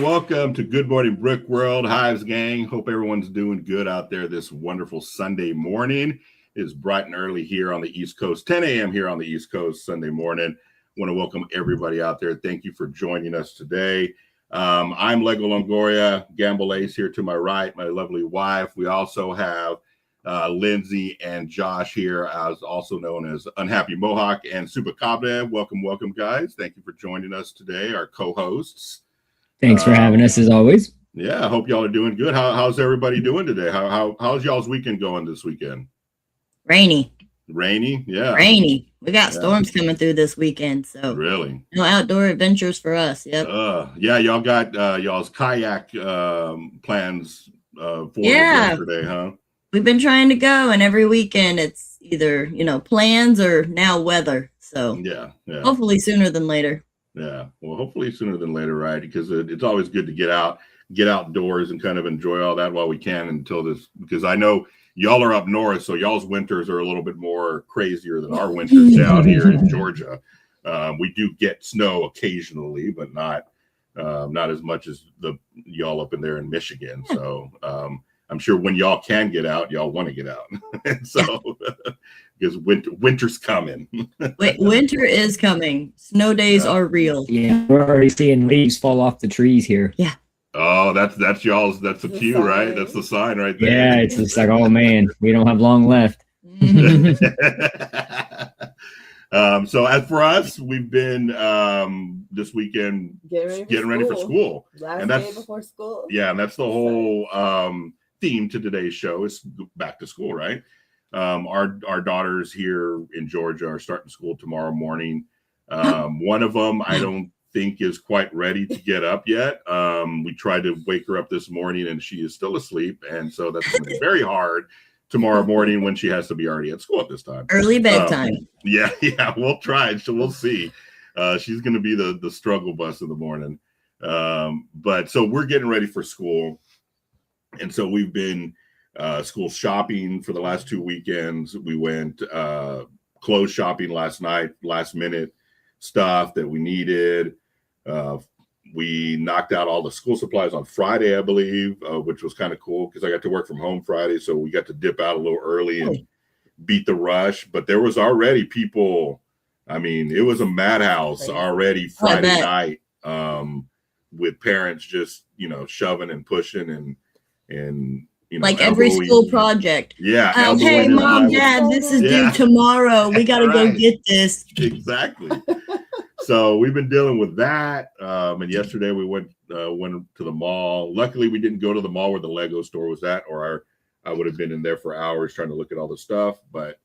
Welcome to Good Morning Brickworld, Hives gang. Hope everyone's doing good out there this wonderful Sunday morning. It's bright and early here on the East Coast, 10 a.m. here on the East Coast Sunday morning. Want to welcome everybody out there. Thank you for joining us today. I'm Lego Longoria, Gamble Ace here to my right, my lovely wife. We also have Lindsay and Josh here, as also known as Unhappy Mohawk and Supahawkbricks. Welcome, guys. Thank you for joining us today, our co-hosts. Thanks for having us, as always. Yeah, I hope y'all are doing good. How's everybody doing today? How's y'all's weekend going this weekend? Rainy, yeah. Rainy. We got storms coming through this weekend, so really no outdoor adventures for us. Yep. Yeah, y'all got y'all's kayak plans for yesterday, huh? We've been trying to go, and every weekend it's either plans or now weather. So yeah. Hopefully sooner than later. Yeah, well, hopefully sooner than later, right? Because it's always good to get outdoors and kind of enjoy all that while we can until this, because I know y'all are up north, so y'all's winters are a little bit more crazier than our winters down here in Georgia. We do get snow occasionally, but not as much as y'all up in there in Michigan. So I'm sure when y'all can get out, y'all want to get out. So because winter's coming. Winter is coming. Snow days are real. Yeah, we're already seeing leaves fall off the trees here. Yeah. Oh, that's y'all's. That's the cue, sign. Right? That's the sign right there. Yeah, it's just like, oh man, we don't have long left. So as for us, we've been this weekend getting ready for school. Last day before school. Yeah, and that's the whole theme to today's show is back to school, right? Our daughters here in Georgia are starting school tomorrow morning. One of them I don't think is quite ready to get up yet. We tried to wake her up this morning and she is still asleep, and so that's going to be very hard tomorrow morning when she has to be already at school at this time. Early bedtime. Yeah, we'll try. So we'll see. She's going to be the struggle bus in the morning. But so we're getting ready for school. And so we've been school shopping for the last 2 weekends. We went clothes shopping last night, last minute stuff that we needed. We knocked out all the school supplies on Friday, I believe, which was kind of cool because I got to work from home Friday. So we got to dip out a little early and beat the rush. But there was already people. I mean, it was a madhouse already Friday night with parents just, shoving and pushing and like every school project. Yeah. Hey, Mom, Dad, this is due tomorrow. We got to go get this. Exactly. So we've been dealing with that. And yesterday we went to the mall. Luckily, we didn't go to the mall where the Lego store was at, or I would have been in there for hours trying to look at all the stuff. But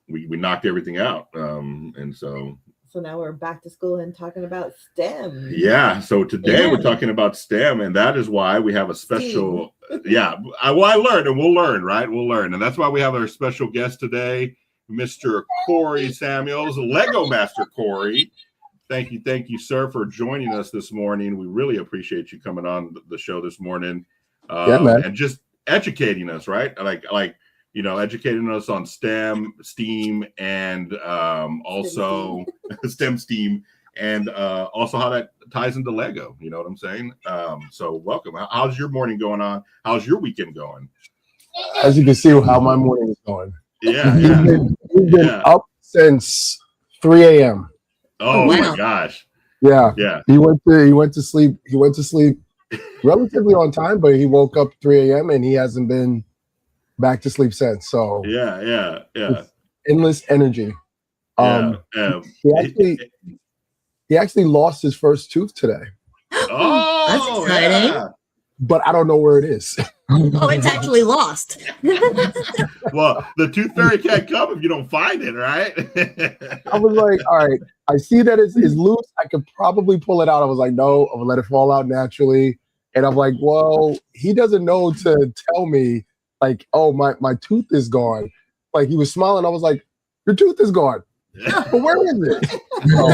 we knocked everything out. And so now we're back to school and talking about STEM. Yeah. So today we're talking about STEM, and that is why we have a special. I learned, and we'll learn, right? We'll learn, and that's why we have our special guest today, Mr. Corey Samuels, Lego Master Corey. Thank you, sir, for joining us this morning. We really appreciate you coming on the show this morning, man. And just educating us, right? Like. Educating us on STEM, STEAM, and also STEAM, and also how that ties into Lego. You know what I'm saying? So welcome. How's your morning going on? How's your weekend going? As you can see, how my morning is going. Yeah, We've been up since 3 a.m. Oh my gosh. Yeah. He went to sleep. He went to sleep relatively on time, but he woke up 3 a.m. and he hasn't been back to sleep since. So yeah. Endless energy. He actually lost his first tooth today. Oh, that's exciting. Yeah. But I don't know where it is. Oh, it's actually lost. Well, the tooth fairy can't come if you don't find it, right? I was like, all right, I see that it's loose. I could probably pull it out. I was like, no, I'm gonna let it fall out naturally. And I'm like, well, he doesn't know to tell me, like, oh, my tooth is gone. Like, he was smiling. I was like, your tooth is gone. But where is it? So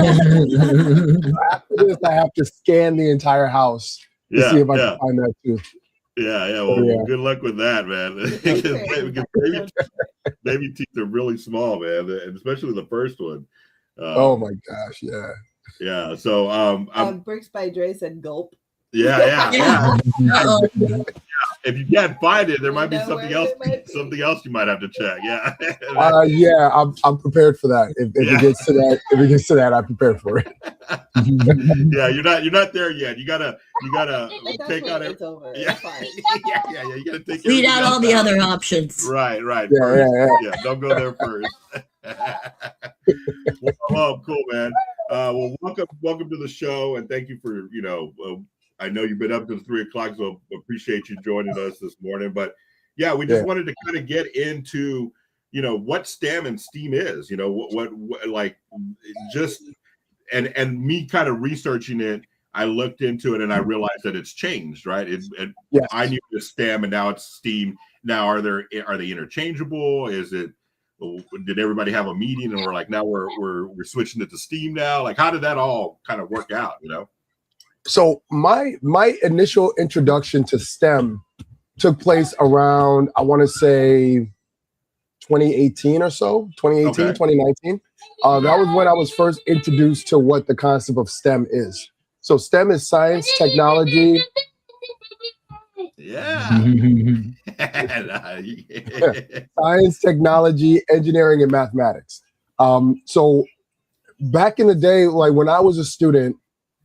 after this, I have to scan the entire house to see if I can find that tooth. Yeah. Well, good luck with that, man. Baby teeth are really small, man, and especially the first one. Oh my gosh, yeah. Yeah. So, Bricks by Dre said gulp. Yeah. If you can't find it, there might be something else. Something else you might have to check. Yeah. I'm prepared for that. If it gets to that, I'm prepared for it. Yeah, you're not there yet. You gotta take out it. Yeah. You gotta take. Weed out all the other options. Right. Yeah. Don't go there first. Well, cool, man. Well, welcome to the show, and thank you for I know you've been up to 3 o'clock, so appreciate you joining us this morning. But yeah, we just wanted to kind of get into, what STEM and STEAM is, what like just, and me kind of researching it, I looked into it and I realized that it's changed, right? I knew it was STEM and now it's STEAM. Now, are they interchangeable? Did everybody have a meeting and we're like, now we're switching it to STEAM now? Like, how did that all kind of work out, So my initial introduction to STEM took place around, I want to say 2018 or so, 2019. That was when I was first introduced to what the concept of STEM is. So STEM is science, technology. Science, technology, engineering, and mathematics. So back in the day, like when I was a student,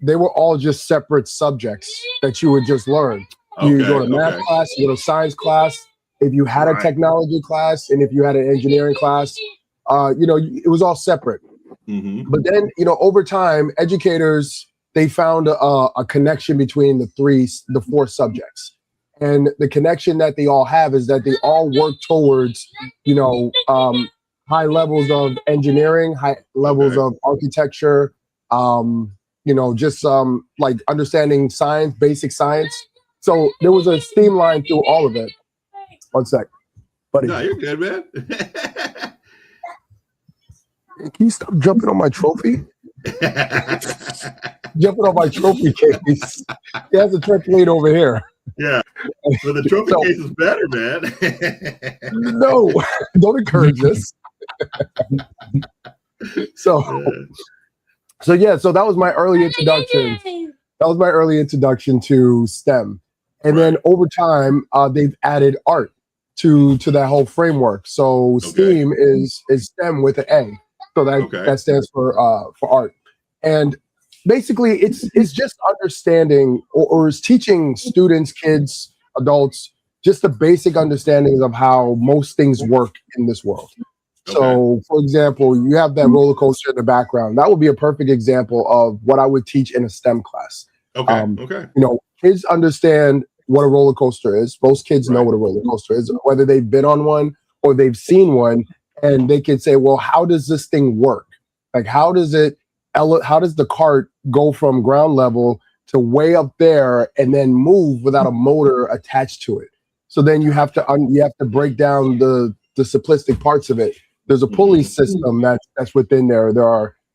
they were all just separate subjects that you would just learn. You go to math class, you go to science class. If you had a technology class, and if you had an engineering class, it was all separate. Mm-hmm. But then, over time, educators, they found a connection between the 4 subjects. And the connection that they all have is that they all work towards, high levels of engineering, high levels of architecture, like understanding science, basic science. So there was a STEAM line through all of it. One sec. Buddy, No, you're good, man. can you stop jumping on my trophy? Jumping on my trophy case. He has a trampoline over here. Yeah. Well, the trophy case is better, man. No, don't encourage this. So that was my early introduction. That was my early introduction to STEM. And then over time, they've added art to that whole framework. So STEAM is STEM with an A. So that stands for art. And basically it's just understanding or is teaching students, kids, adults, just the basic understandings of how most things work in this world. So, for example, you have that roller coaster in the background. That would be a perfect example of what I would teach in a STEM class. Kids understand what a roller coaster is. Most kids know what a roller coaster is, whether they've been on one or they've seen one, and they can say, well, how does this thing work? Like, how does the cart go from ground level to way up there and then move without a motor attached to it? So then you have to break down the simplistic parts of it. There's a pulley system that's within there.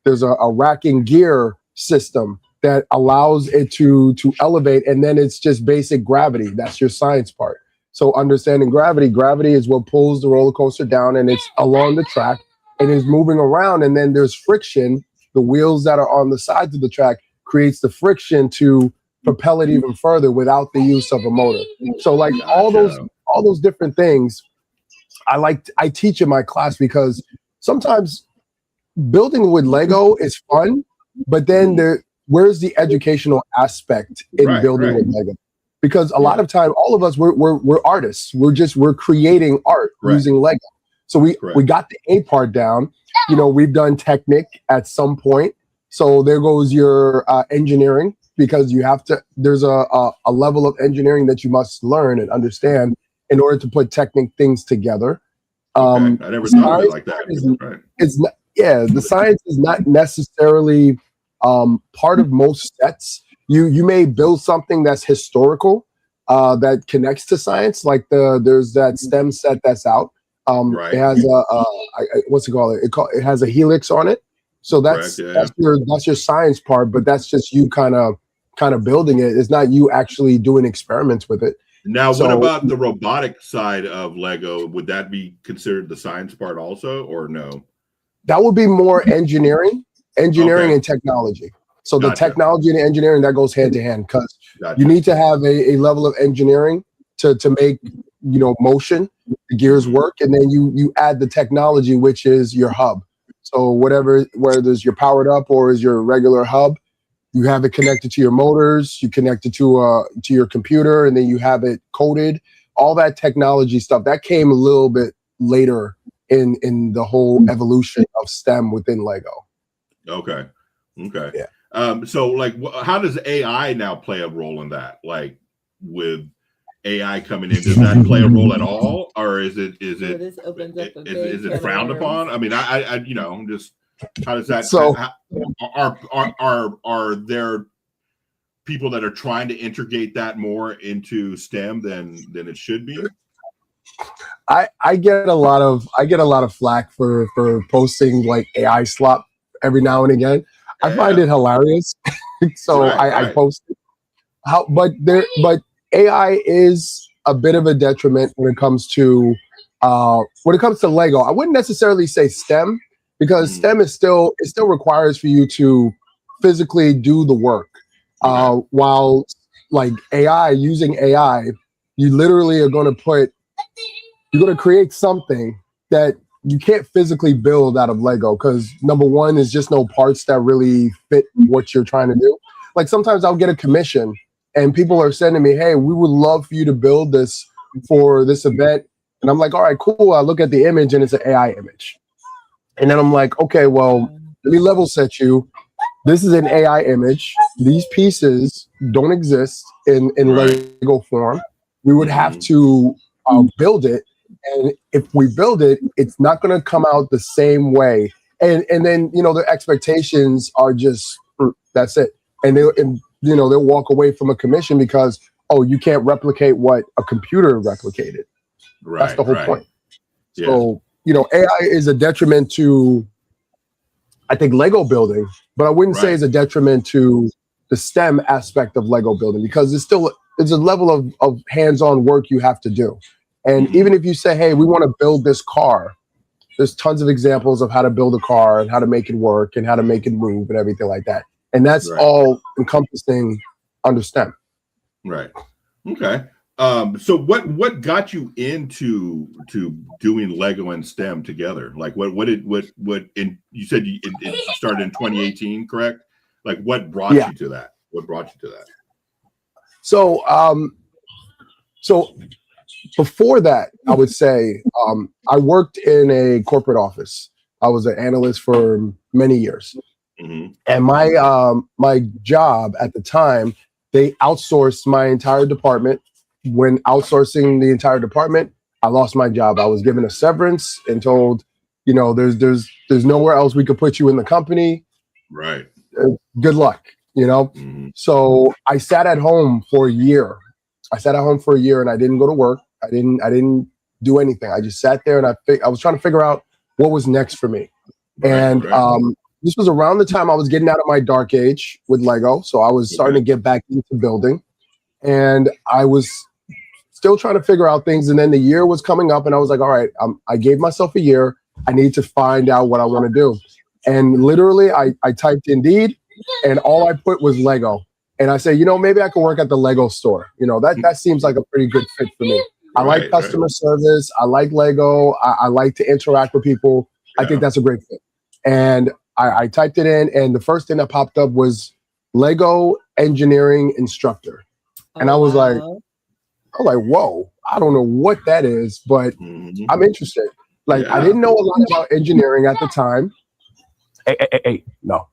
There's a racking gear system that allows it to elevate, and then it's just basic gravity. That's your science part. So understanding gravity is what pulls the roller coaster down, and it's along the track and is moving around, and then there's friction. The wheels that are on the sides of the track creates the friction to propel it even further without the use of a motor. So like all those different things I teach in my class, because sometimes building with Lego is fun, but then where's the educational aspect in building with Lego? Because a lot of time, all of us, we're artists. We're creating art using Lego. So we got the A part down. We've done Technic at some point. So there goes your engineering, because there's a level of engineering that you must learn and understand in order to put Technic things together. I never thought of it like that. The science is not necessarily part of most sets. You may build something that's historical that connects to science, like there's that STEM set that's out. It has what's it called? It has a helix on it. So that's your science part, but that's just you kind of building it. It's not you actually doing experiments with it. Now, what about the robotic side of Lego? Would that be considered the science part also, or no? That would be more engineering and technology. So the technology and the engineering, that goes hand to hand, because you need to have a level of engineering to make motion, the gears work, and then you add the technology, which is your hub. So whether it's your powered up or is your regular hub, you have it connected to your motors, you connect it to your computer, and then you have it coded. All that technology stuff that came a little bit later in the whole evolution of STEM within Lego. Okay. Yeah. So like, how does AI now play a role in that? Like, with AI coming in, does that play a role at all, or is it frowned upon? I mean, I'm just, how does that? So are there people that are trying to integrate that more into STEM than it should be? I get a lot of flack for posting like AI slop every now and again. I find it hilarious, so I post it. But AI is a bit of a detriment when it comes to Lego. I wouldn't necessarily say STEM, because STEM is still requires for you to physically do the work. While like using AI, you literally are going to create something that you can't physically build out of Lego, because number one is just no parts that really fit what you're trying to do. Like sometimes I'll get a commission and people are sending me, hey, we would love for you to build this for this event. And I'm like, all right, cool. I look at the image and it's an AI image. And then I'm like, okay, well, let me level set you. This is an AI image. These pieces don't exist in Lego form. We would have to build it. And if we build it, it's not going to come out the same way. And then, the expectations are just, that's it. And they'll walk away from a commission because, you can't replicate what a computer replicated. That's the whole point. So, AI is a detriment to, I think, Lego building, but I wouldn't say it's a detriment to the STEM aspect of Lego building, because it's a level of hands-on work you have to do. And even if you say, hey, we want to build this car, there's tons of examples of how to build a car and how to make it work and how to make it move and everything like that. And that's all encompassing under STEM. Right. Okay. So what got you into doing Lego and STEM together? Like you said it started in 2018, correct? Like what brought you to that? What brought you to that? So before that, I would say I worked in a corporate office. I was an analyst for many years. And my job at the time, they outsourced my entire department. When outsourcing the entire department, I lost my job. I was given a severance and told, there's nowhere else we could put you in the company. Right. Good luck, So I sat at home for a year. And I didn't go to work. I didn't do anything. I just sat there and I was trying to figure out what was next for me. This was around the time I was getting out of my dark age with Lego. So I was starting to get back into building, and I was still trying to figure out things. And then the year was coming up and I was like, all right, I gave myself a year. I need to find out what I want to do. And literally I typed Indeed and all I put was Lego. And I said, maybe I can work at the Lego store. That seems like a pretty good fit for me. I like customer service. I like Lego. I like to interact with people. I think that's a great fit. And I typed it in, and the first thing that popped up was Lego engineering instructor. And I was like, whoa, I don't know what that is, but I'm interested. I didn't know a lot about engineering at the time. No.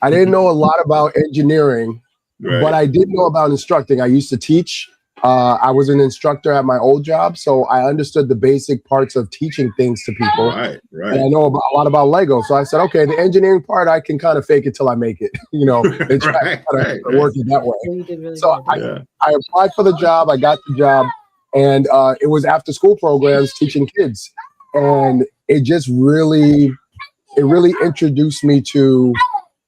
I didn't know a lot about engineering, but I did know about instructing. I used to teach. I was an instructor at my old job, so I understood the basic parts of teaching things to people. Right. And I know a lot about Lego. So I said, okay, the engineering part, I can kind of fake it till I make it, and try to work it that way. So I applied for the job. I got the job, and it was after school programs teaching kids. And it just really introduced me to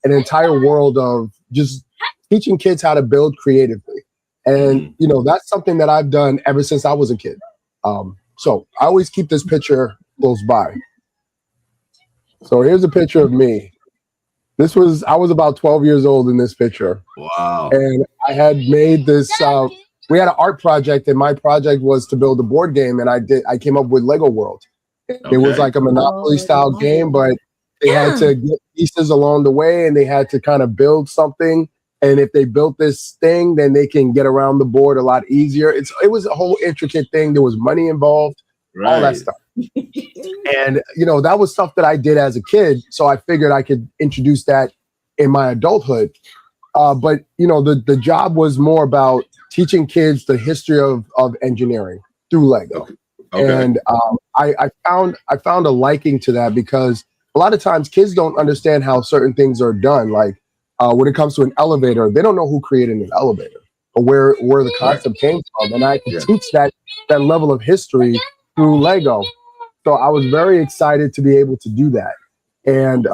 an entire world of just teaching kids how to build creatively. And, that's something that I've done ever since I was a kid. So I always keep this picture close by. So here's a picture of me. I was about 12 years old in this picture. Wow. And I had made this, we had an art project, and my project was to build a board game. And I came up with Lego World. It was like a Monopoly style game, but they had to get pieces along the way, and they had to kind of build something. And if they built this thing, then they can get around the board a lot easier. It was a whole intricate thing. There was money involved, all that stuff. And, that was stuff that I did as a kid. So I figured I could introduce that in my adulthood. But, the job was more about teaching kids the history of engineering through Lego. Okay. And I found a liking to that, because a lot of times kids don't understand how certain things are done. Like, when it comes to an elevator, they don't know who created an elevator or where the concept came from. And I can teach that level of history through Lego. So I was very excited to be able to do that. And,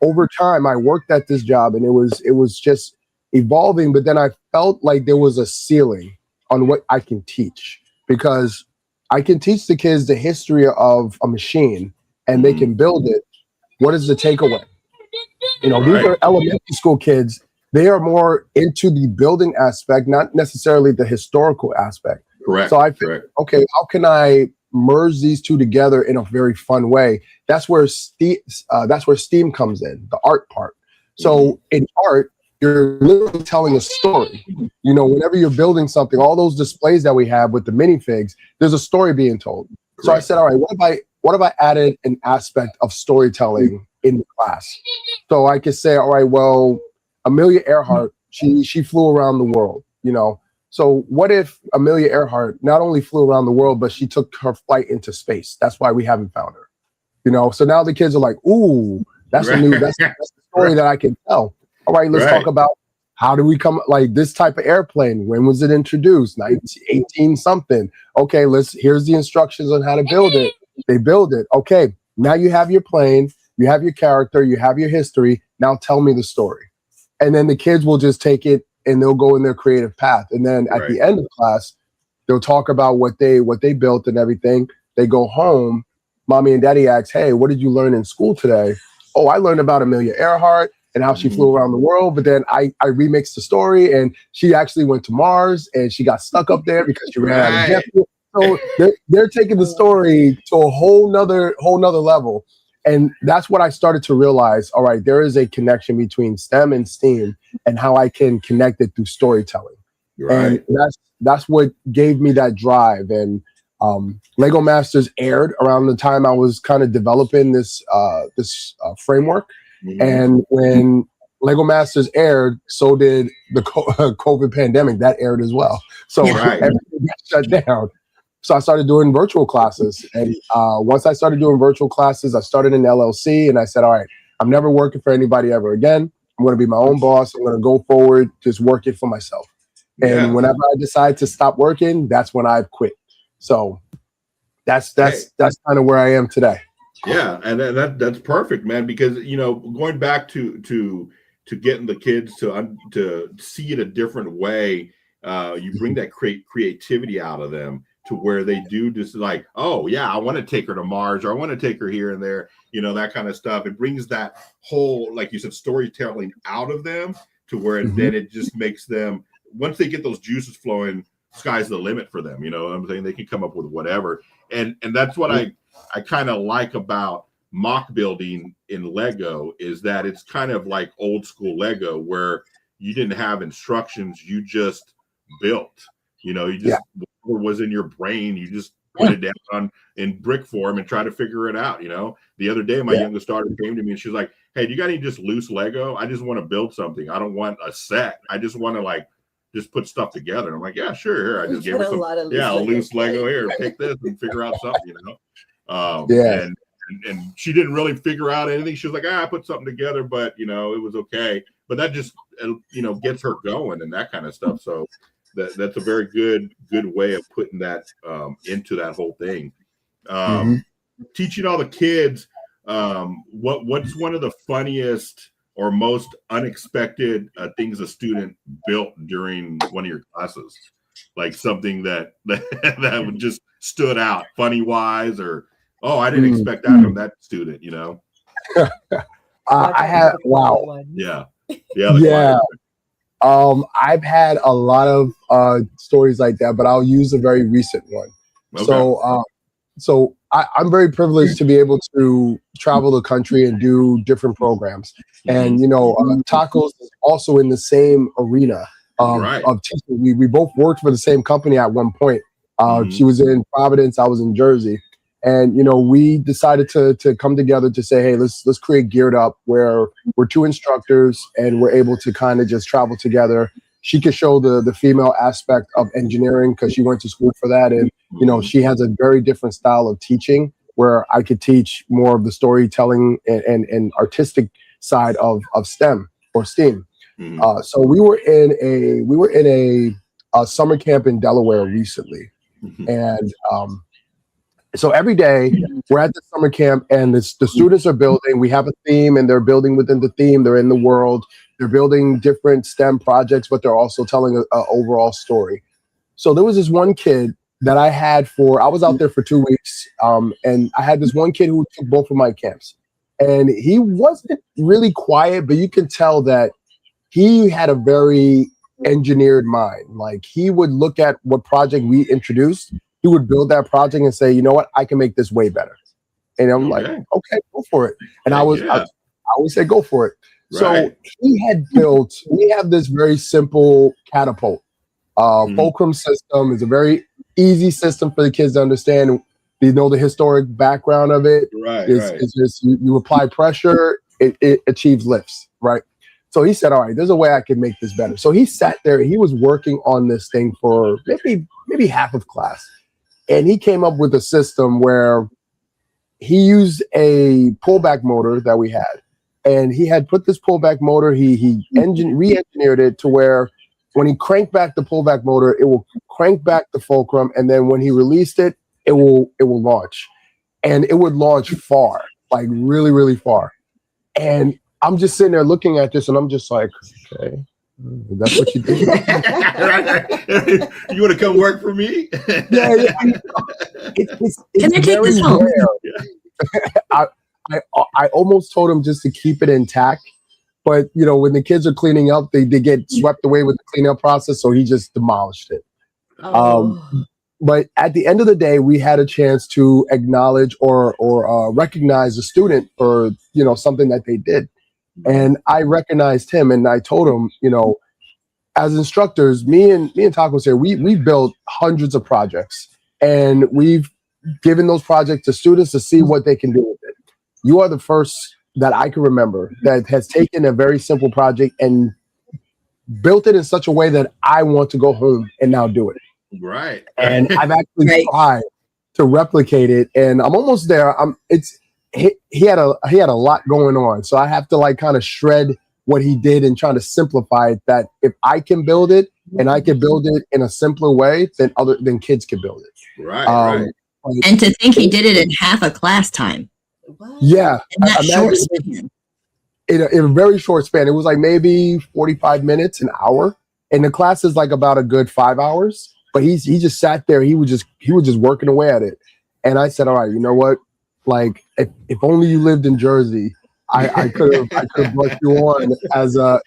over time I worked at this job, and it was just evolving. But then I felt like there was a ceiling on what I can teach, because I can teach the kids the history of a machine and they can build it. What is the takeaway? These are elementary school kids. They are more into the building aspect, not necessarily the historical aspect. Correct. So I figured, okay, how can I merge these two together in a very fun way? That's where STEAM comes in, the art part. So in art, you're literally telling a story. Whenever you're building something, all those displays that we have with the minifigs, there's a story being told. Correct. So I said, all right, what if I added an aspect of storytelling in the class? So I could say, all right, well, Amelia Earhart, she flew around the world, So what if Amelia Earhart not only flew around the world, but she took her flight into space? That's why we haven't found her. So now the kids are like, ooh, that's a story that I can tell. All right, let's talk about How do we come like this type of airplane? When was it introduced? 1918 something. Okay, here's the instructions on how to build it. They build it. Okay, now you have your plane, you have your character, you have your history. Now tell me the story. And then the kids will just take it and they'll go in their creative path. And then at the end of class, they'll talk about what they built and everything. They go home. Mommy and daddy ask, hey, what did you learn in school today? Oh, I learned about Amelia Earhart and how she flew around the world. But then I remixed the story, and she actually went to Mars and she got stuck up there because she ran out of jet fuel. So they're taking the story to a whole nother level. And that's what I started to realize. All right, there is a connection between STEM and STEAM and how I can connect it through storytelling. Right. And that's what gave me that drive. And Lego Masters aired around the time I was kind of developing this framework. Mm-hmm. And when Lego Masters aired, so did the COVID pandemic. That aired as well. So everything got shut down. So I started doing virtual classes. And once I started doing virtual classes, I started an LLC. And I said, all right, I'm never working for anybody ever again. I'm going to be my own boss. I'm going to go forward, just working for myself. And whenever I decide to stop working, that's when I quit. So that's kind of where I am today. Yeah, and that's perfect, man. Because going back to getting the kids to see it a different way, you bring that creativity out of them to where they do just like, oh yeah, I want to take her to Mars, or I want to take her here and there, that kind of stuff. It brings that whole, like you said, storytelling out of them to where then it just makes them, once they get those juices flowing, sky's the limit for them. You know what I'm saying? They can come up with whatever. And that's what I kind of like about mock building in Lego, is that it's kind of like old school Lego where you didn't have instructions. You just built, you just, whatever was in your brain, you just put it down in brick form and try to figure it out. The other day, my youngest daughter came to me and she was like, hey, do you got any just loose Lego? I just want to build something. I don't want a set. I just want to just put stuff together. I'm like, yeah, sure. Here, I just gave her some, loose Lego here. Take this and figure out something, And she didn't really figure out anything. She was like, I put something together, but it was okay. But that just gets her going and that kind of stuff. So that's a very good way of putting that into that whole thing. Teaching all the kids, what's one of the funniest or most unexpected things a student built during one of your classes? Like something that just stood out funny wise, or I didn't expect that from that student, I had I've had a lot of stories like that, but I'll use a very recent one. Okay. So I'm very privileged to be able to travel the country and do different programs. And, Tacos is also in the same arena of teaching. We both worked for the same company at one point. She was in Providence, I was in Jersey. And, we decided to come together to say, hey, let's create Geared Up, where we're two instructors and we're able to kind of just travel together. She could show the female aspect of engineering because she went to school for that. And, she has a very different style of teaching, where I could teach more of the storytelling and artistic side of STEM or STEAM. So we were in a summer camp in Delaware recently. And so every day we're at the summer camp and the students are building. We have a theme and they're building within the theme. They're in the world. They're building different STEM projects, but they're also telling an overall story. So there was this one kid that I was out there for 2 weeks. And I had this one kid who took both of my camps. And he wasn't really quiet, but you can tell that he had a very engineered mind. Like, he would look at what project we introduced. He would build that project and say, you know what, I can make this way better. And I'm like, okay, go for it. And I always say, go for it. Right. So we have this very simple catapult. Fulcrum system is a very easy system for the kids to understand. The historic background of it. It's just you apply pressure, it achieves lifts, right? So he said, all right, there's a way I can make this better. So he sat there, he was working on this thing for maybe half of class. And he came up with a system where he used a pullback motor that we had. and he had put this pullback motor. He re-engineered it to where when he cranked back the pullback motor, it will crank back the fulcrum, and then when he released it, it will launch, and it would launch far, like really, really far. And I'm just sitting there looking at this, and I'm just like, okay, that's what you do. You want to come work for me? Yeah. It's Can I take very this home? rare. I almost told him just to keep it intact, but when the kids are cleaning up, they get swept away with the cleanup process, so he just demolished it. But at the end of the day, we had a chance to acknowledge or recognize a student for something that they did, and I recognized him, and I told him, as instructors, me and Tacos here, we built hundreds of projects, and we've given those projects to students to see what they can do with it. You are the first that I can remember that has taken a very simple project and built it in such a way that I want to go home and now do it. Right. And I've actually tried to replicate it, and I'm almost there. He had a lot going on, so I have to kind of shred what he did and try to simplify it. That if I can build it and I can build it in a simpler way, then kids can build it. Right. And to think he did it in half a class time. What? Yeah, In that short span. in a very short span. It was like maybe 45 minutes, an hour, and the class is like about a good 5 hours. But he just sat there. He was just working away at it. And I said, all right, you know what? Like if only you lived in Jersey, I could have brought you on as a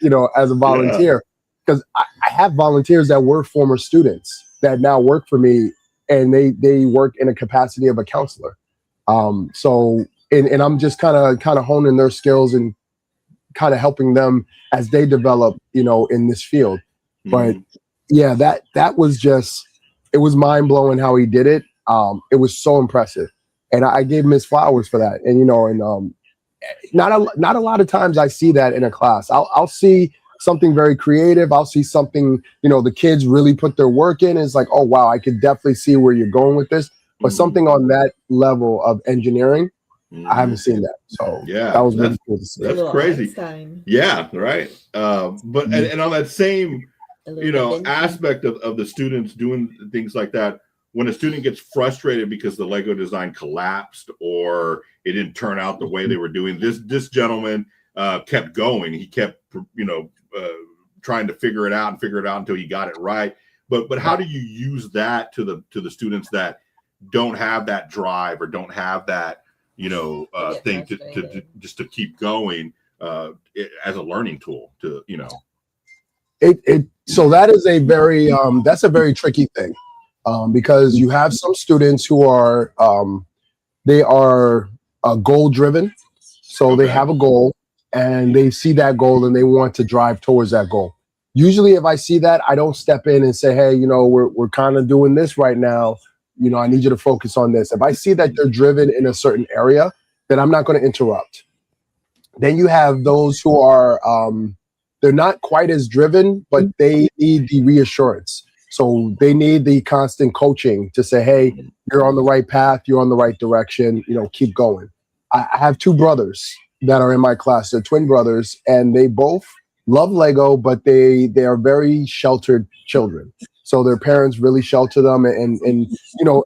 volunteer, because I have volunteers that were former students that now work for me, and they work in a capacity of a counselor. So I'm just kind of honing their skills and kind of helping them as they develop, in this field. But yeah, that was it was mind blowing how he did it. It was so impressive, and I gave him his flowers for that. And not a lot of times I see that in a class. I'll see something very creative. I'll see something, the kids really put their work in. It's like, oh wow, I could definitely see where you're going with this. But something on that level of engineering, I haven't seen that. So yeah, that was really cool to see. That's crazy. Einstein. Yeah, right. But and on that same aspect of the students doing things like that, when a student gets frustrated because the Lego design collapsed or it didn't turn out the way they were doing, this gentleman kept going. He kept trying to figure it out until he got it right. But how do you use that to the students that don't have that drive or don't have that thing to just to keep going as a learning tool to So that is a very that's a very tricky thing, because you have some students who are they are goal driven, so they have a goal and they see that goal and they want to drive towards that goal. Usually if I see that, I don't step in and say, hey, we're kind of doing this right now, I need you to focus on this. If I see that they're driven in a certain area, then I'm not going to interrupt. Then you have those who are they're not quite as driven, but they need the reassurance. So they need the constant coaching to say, hey, you're on the right path. You're on the right direction. Keep going. I have two brothers that are in my class. They're twin brothers, and they both love Lego, but they are very sheltered children. So their parents really shelter them and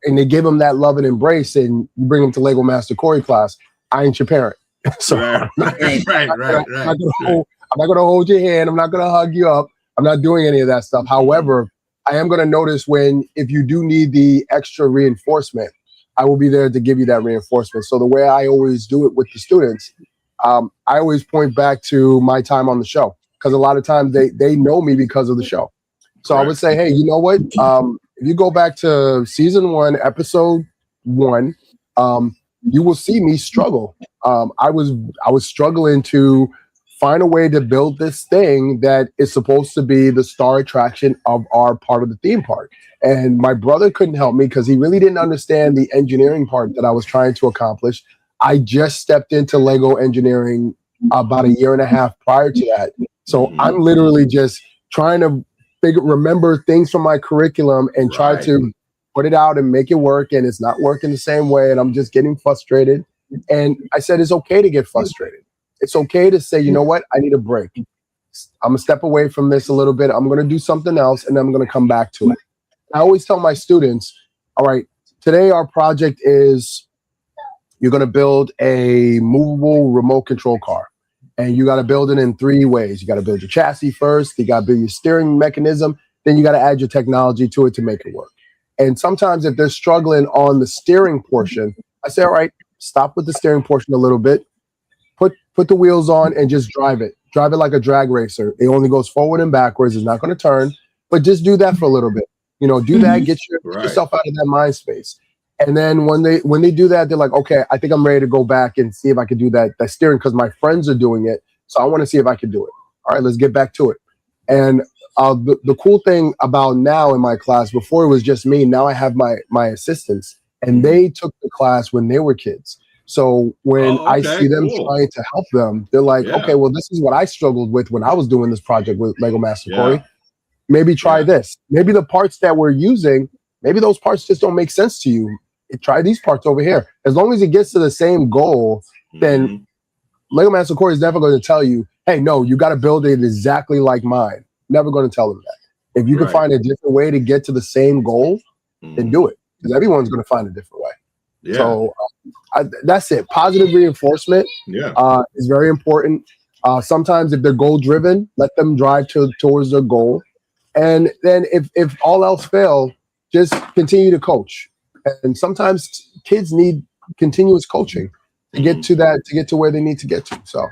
they give them that love and embrace, and you bring them to Lego Master Corey class. I ain't your parent. So right. I'm not going to hold your hand. I'm not going to hug you up. I'm not doing any of that stuff. However, I am going to notice if you do need the extra reinforcement, I will be there to give you that reinforcement. So the way I always do it with the students, I always point back to my time on the show, because a lot of times they know me because of the show. So I would say, hey, you know what? If you go back to season 1, episode 1, you will see me struggle. I was struggling to find a way to build this thing that is supposed to be the star attraction of our part of the theme park. And my brother couldn't help me because he really didn't understand the engineering part that I was trying to accomplish. I just stepped into Lego engineering about a year and a half prior to that. So I'm literally just trying to remember things from my curriculum and try to put it out and make it work. And it's not working the same way. And I'm just getting frustrated. And I said, it's okay to get frustrated. it's okay to say, you know what, I need a break. I'm gonna step away from this a little bit. I'm gonna do something else, and then I'm gonna come back to it. I always tell my students, all right, today our project is you're gonna build a movable remote control car. And you got to build it in 3 ways. You got to build your chassis first. You got to build your steering mechanism. Then you got to add your technology to it to make it work. And sometimes if they're struggling on the steering portion, I say, all right, stop with the steering portion a little bit. Put the wheels on and just drive it. Drive it like a drag racer. It only goes forward and backwards. It's not going to turn. But just do that for a little bit. You know, do that. Get yourself out of that mind space. And then when they do that, they're like, okay, I think I'm ready to go back and see if I can do that steering because my friends are doing it. So I want to see if I can do it. All right, let's get back to it. And the cool thing about now in my class, before it was just me, now I have my assistants, and they took the class when they were kids. So when I see them trying to help them, they're like, okay, well, this is what I struggled with when I was doing this project with Lego Master Corey. Maybe try this. Maybe the parts that we're using, maybe those parts just don't make sense to you. Try these parts over here. As long as it gets to the same goal, then Lego Master Corey is never going to tell you, hey, no, you got to build it exactly like mine. Never going to tell them that. If you can find a different way to get to the same goal, then do it. Because everyone's going to find a different way. Yeah. So that's it. Positive reinforcement is very important. Sometimes if they're goal driven, let them drive towards their goal. And then if all else fail, just continue to coach. And sometimes kids need continuous coaching to get to that, to get to where they need to get to. So,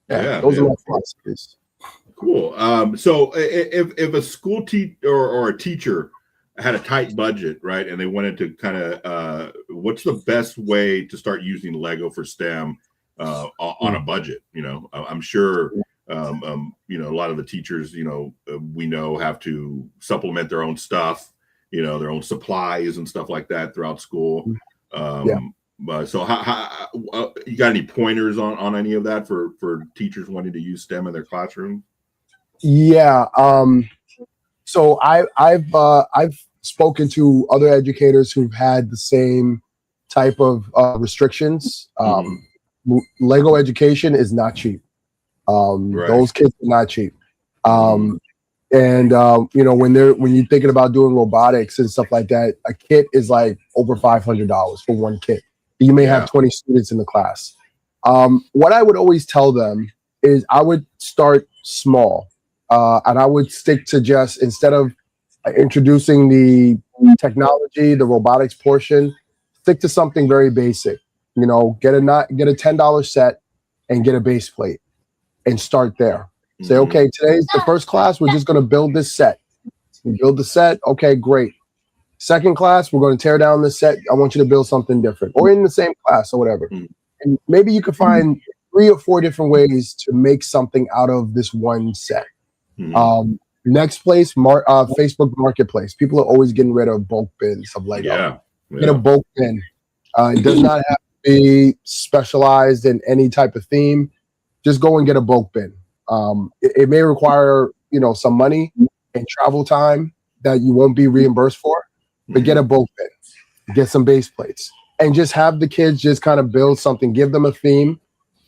those are my philosophies. Cool. So, if a school teacher or a teacher had a tight budget, right, and they wanted to kind of, what's the best way to start using Lego for STEM on a budget? You know, I'm sure, you know, a lot of the teachers, you know, we know have to supplement their own stuff. You know, their own supplies and stuff like that throughout school. But so how you got any pointers on any of that for teachers wanting to use STEM in their classroom? Yeah. So I've spoken to other educators who've had the same type of restrictions. Lego education is not cheap. Those kids are not cheap. And you know, when you're thinking about doing robotics and stuff like that, a kit is like over $500 for one kit. You may have 20 students in the class. What I would always tell them is I would start small, and I would stick to just, instead of introducing the technology, the robotics portion, stick to something very basic. You know, get a $10 set and get a base plate and start there. Say, okay, today's the first class. We're just going to build this set. We build the set. Okay, great. Second class, we're going to tear down the set. I want you to build something different, or in the same class or whatever. And maybe you could find 3 or 4 different ways to make something out of this one set. Next place, Facebook Marketplace. People are always getting rid of bulk bins of Lego. Get a bulk bin. It does not have to be specialized in any type of theme. Just go and get a bulk bin. It may require, you know, some money and travel time that you won't be reimbursed for, but get a bulk bin, get some base plates, and just have the kids just kind of build something. Give them a theme,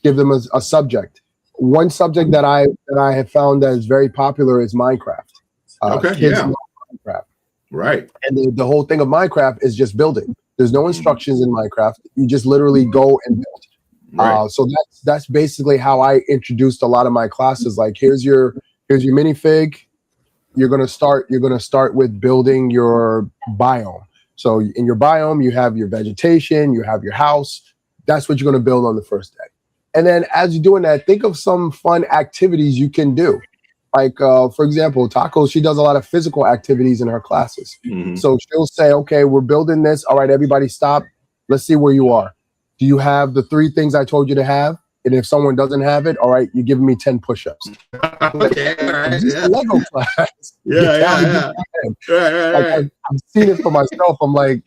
give them a subject. One subject that I have found that is very popular is Minecraft. Kids love Minecraft. Right. And the whole thing of Minecraft is just building. There's no instructions in Minecraft. You just literally go and build. So that's basically how I introduced a lot of my classes. Like, here's your minifig. You're gonna start with building your biome. So in your biome, you have your vegetation, you have your house. That's what you're gonna build on the first day. And then as you're doing that, think of some fun activities you can do. Like, for example, Taco, she does a lot of physical activities in her classes. So she'll say, okay, we're building this. All right, everybody stop. Let's see where you are. Do you have the 3 things I told you to have? And if someone doesn't have it, all right, you're giving me 10 push-ups. Lego class. Like, I've seen it for myself. I'm like,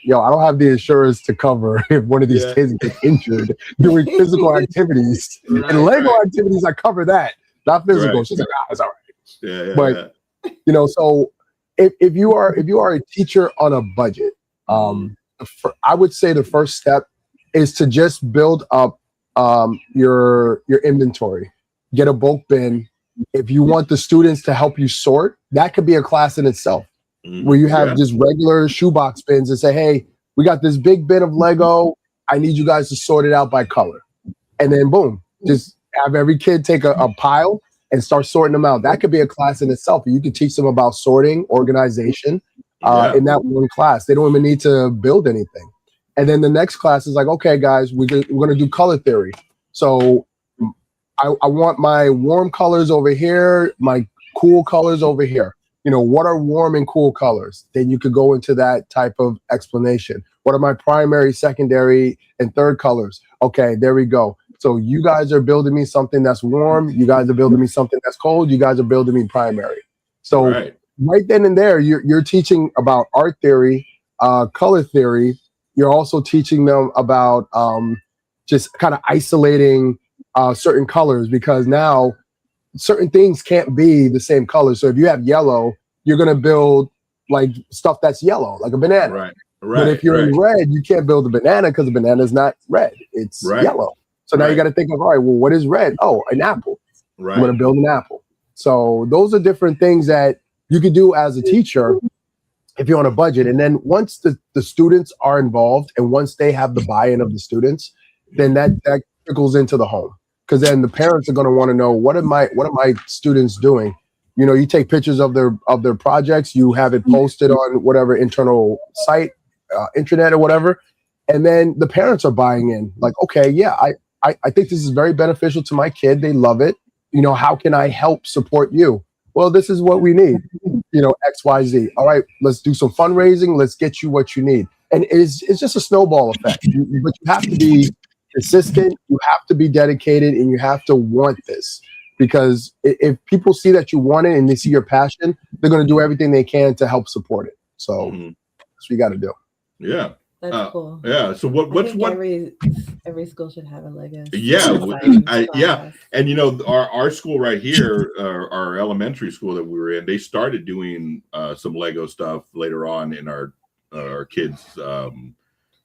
yo, I don't have the insurance to cover if one of these kids gets injured doing physical activities. And Lego activities, I cover that, not physical. She's like, it's all right. But you know, so if you are a teacher on a budget, I would say the first step is to just build up your inventory. Get a bulk bin. If you want the students to help you sort, that could be a class in itself, where you have just regular shoebox bins and say, hey, we got this big bin of Lego. I need you guys to sort it out by color. And then boom, just have every kid take a pile and start sorting them out. That could be a class in itself. You could teach them about sorting, organization in that one class. They don't even need to build anything. And then the next class is like, okay, guys, we're going to do color theory. So I want my warm colors over here, my cool colors over here. You know, what are warm and cool colors? Then you could go into that type of explanation. What are my primary, secondary, and third colors? Okay, there we go. So you guys are building me something that's warm. You guys are building me something that's cold. You guys are building me primary. So right then and there, you're teaching about art theory, color theory. You're also teaching them about just kind of isolating certain colors, because now certain things can't be the same color. So if you have yellow, you're going to build like stuff that's yellow, like a banana. Right. But if you're in red, you can't build a banana because the banana is not red. It's yellow. So now you got to think of, all right, well, what is red? Oh, an apple. I'm going to build an apple. So those are different things that you could do as a teacher if you're on a budget. And then once the students are involved and once they have the buy-in of the students, then that trickles into the home. Because then the parents are going to want to know, what are my students doing? You know, you take pictures of their projects, you have it posted on whatever internal site, intranet or whatever, and then the parents are buying in. Like, okay, yeah, I think this is very beneficial to my kid. They love it. You know, how can I help support you? Well, this is what we need. You know, X, Y, Z. All right, let's do some fundraising. Let's get you what you need. And it's just a snowball effect. But you have to be consistent, you have to be dedicated, and you have to want this, because if people see that you want it and they see your passion, they're going to do everything they can to help support it. So that's what you got to do. Yeah, that's cool. Yeah. So what every school should have a Lego. Yeah, and you know, our school right here, our elementary school that we were in, they started doing some Lego stuff later on in our kids'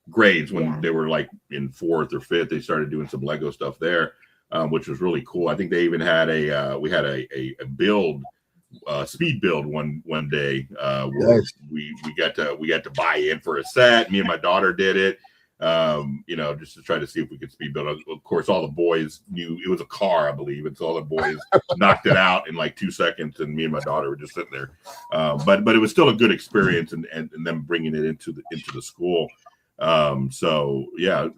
grades when they were like in 4th or 5th. They started doing some Lego stuff there, which was really cool. I think they even had a build speed build one day where we got to buy in for a set. Me and my daughter did it, you know, just to try to see if we could speed build. Of course, all the boys knew it was a car, I believe, and so all the boys knocked it out in like 2 seconds, and me and my daughter were just sitting there. But it was still a good experience, and them bringing it into the school. So yeah,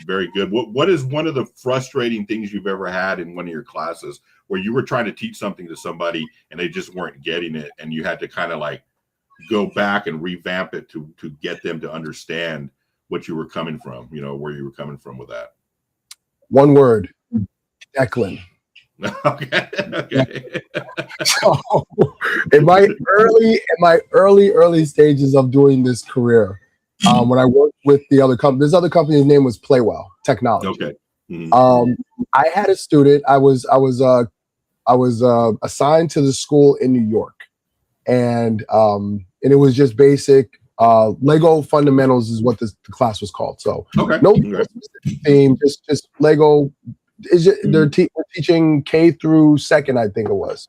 very good. What is one of the frustrating things you've ever had in one of your classes where you were trying to teach something to somebody and they just weren't getting it, and you had to kind of like go back and revamp it to get them to understand what you were coming from, you know, where you were coming from with that? One word: Declan. Okay. So in my early stages of doing this career, when I worked with the other company, this other company's name was Playwell Technology. Okay. I had a student. I was assigned to the school in New York, and it was just basic Lego fundamentals is what the class was called. So no specific theme, just Lego. They're teaching K through 2nd, I think it was.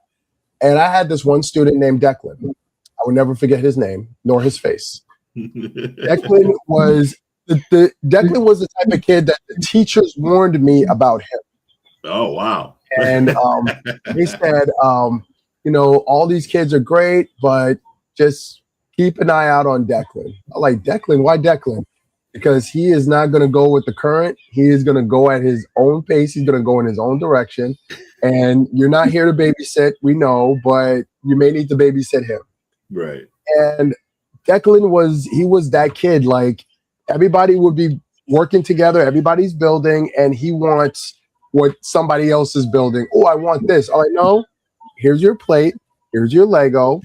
And I had this one student named Declan. I will never forget his name nor his face. Declan was the type of kid that the teachers warned me about him. Oh wow! And they said, you know, all these kids are great, but just keep an eye out on Declan. I'm like, Declan? Why Declan? Because he is not going to go with the current. He is going to go at his own pace. He's going to go in his own direction. And you're not here to babysit, we know, but you may need to babysit him. Right. And Declan was that kid. Like, everybody would be working together. Everybody's building, and he wants what somebody else is building. Oh, I want this. All right, no, here's your plate. Here's your Lego.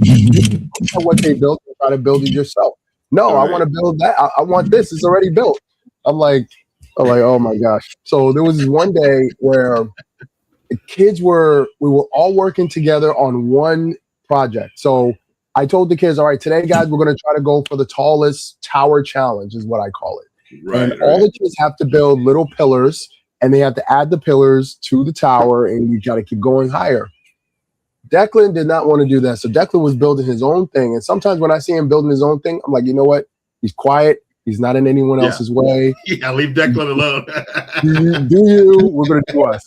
What they built, and try to build it yourself. No, I want to build that. I want this. It's already built. I'm like, oh my gosh. So there was this one day where the kids we were all working together on one project. So I told the kids, all right, today, guys, we're going to try to go for the tallest tower challenge is what I call it. All the kids have to build little pillars, and they have to add the pillars to the tower, and you got to keep going higher. Declan did not want to do that. So Declan was building his own thing. And sometimes when I see him building his own thing, I'm like, you know what? He's quiet. He's not in anyone else's way. Yeah, leave Declan alone. do you? We're going to do us.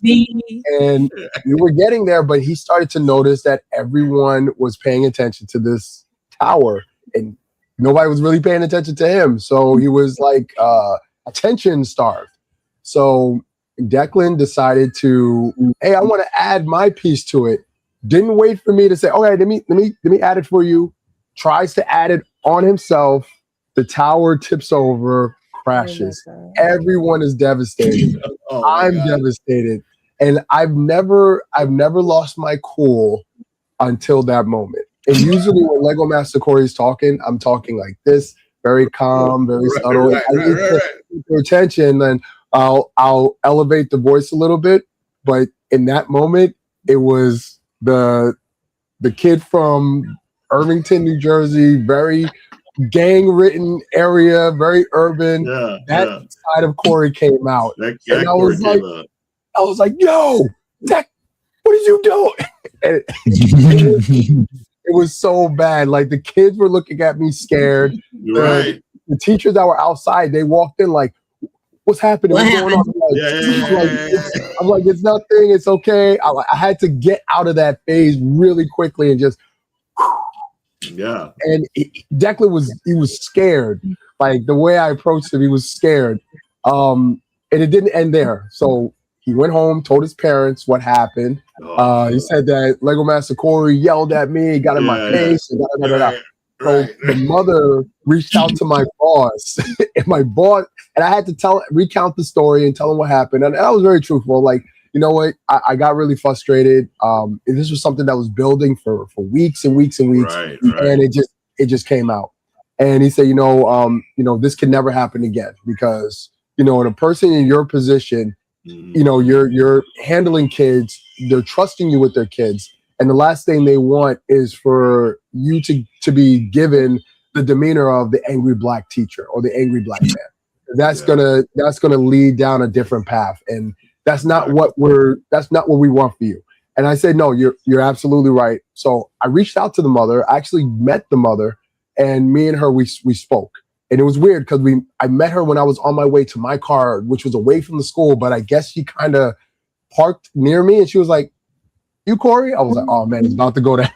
And we were getting there, but he started to notice that everyone was paying attention to this tower, and nobody was really paying attention to him. So he was like attention starved. So Declan decided to, hey, I want to add my piece to it. Didn't wait for me to say, okay, let me add it for you. Tries to add it on himself. The tower tips over, crashes. Everyone is devastated. I'm devastated. And I've never lost my cool until that moment. And usually when Lego Master Corey is talking, I'm talking like this, very calm, very subtle. I need to pay attention, and I'll elevate the voice a little bit. But in that moment, it was the kid from Irvington, New Jersey, very gang-ridden area, very urban. That side of Corey came out. And I was like, yo, Deck, what did you do? And it was so bad. Like, the kids were looking at me scared. The teachers that were outside, they walked in like, what's happening? What's going on? I'm like, it's nothing. It's okay. I had to get out of that phase really quickly and just. And Declan was scared. Like, the way I approached him, he was scared. And it didn't end there. So he went home, told his parents what happened. He said that Lego Master Corey yelled at me, got in my face, and So the mother reached out to my boss, and I had to recount the story and tell him what happened. And I was very truthful. Like, you know what? I got really frustrated. This was something that was building for weeks and weeks and weeks, and it just came out. And he said, this can never happen again, because in a person in your position, you're handling kids. They're trusting you with their kids. And the last thing they want is for you to be given the demeanor of the angry black teacher or the angry black man. That's gonna lead down a different path, and that's not what we want for you. And I said, no, you're absolutely right. So I reached out to the mother. I actually met the mother, and me and her we spoke. And it was weird because I met her when I was on my way to my car, which was away from the school, but I guess she kind of parked near me, and she was like, "You Corey?" I was like, "Oh man, it's about to go down."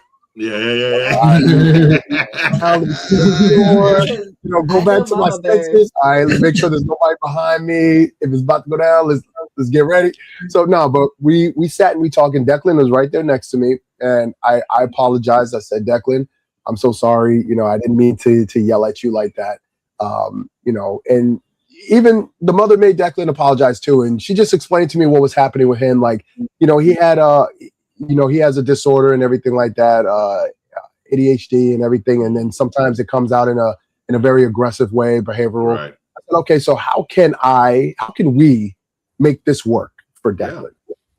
Go back to my senses. All right, let's make sure there's nobody behind me. If it's about to go down, let's get ready. So no, but we sat and we talked, and Declan was right there next to me, and I apologized. I said, Declan, I'm so sorry. I didn't mean to yell at you like that. And even the mother made Declan apologize too, and she just explained to me what was happening with him. Like, he had he has a disorder and everything like that, ADHD and everything, and then sometimes it comes out in a very aggressive way, behavioral. I said, okay, so how can we make this work for Declan?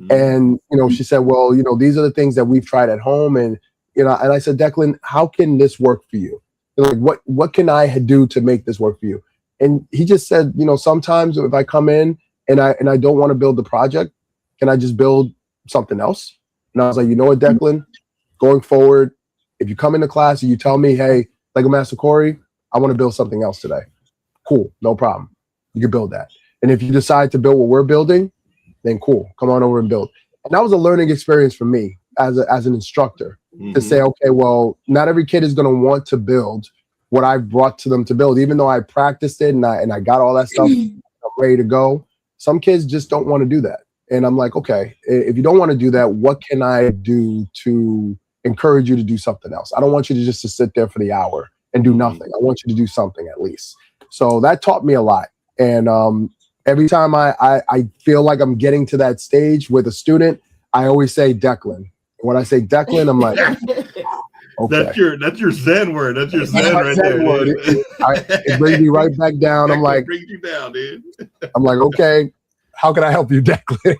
And she said, well, these are the things that we've tried at home, and and I said, Declan, how can this work for you? Like, what can I do to make this work for you? And he just said, sometimes if I come in and I don't want to build the project, can I just build something else? And I was like, you know what, Declan, going forward, if you come into class and you tell me, hey, Lego Master Corey, I want to build something else today. Cool, no problem. You can build that. And if you decide to build what we're building, then cool, come on over and build. And that was a learning experience for me as an instructor to say, okay, well, not every kid is going to want to build what I've brought to them to build, even though I practiced it and I got all that stuff ready to go. Some kids just don't want to do that. And I'm like, okay, if you don't want to do that, what can I do to encourage you to do something else? I don't want you to just sit there for the hour and do nothing. I want you to do something at least. So that taught me a lot. And every time I feel like I'm getting to that stage with a student, I always say Declan. When I say Declan, I'm like, okay. That's your Zen word. That's your Zen right there. Word. It brings me right back down. I'm like, brings you down, dude. I'm like, okay, how can I help you, Declan?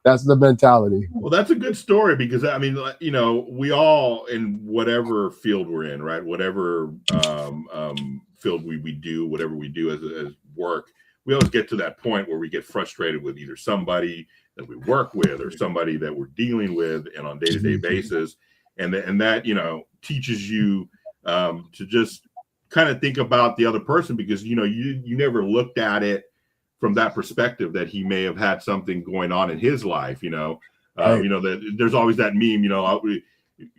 That's the mentality. Well, that's a good story, because I mean, we all, in whatever field we're in, right? Whatever field we do, whatever we do as work, we always get to that point where we get frustrated with either somebody that we work with or somebody that we're dealing with and on day-to-day basis. And that, you know, teaches you to just kind of think about the other person, because, you know, you never looked at it from that perspective, that he may have had something going on in his life, you know. You know, that there's always that meme, you know,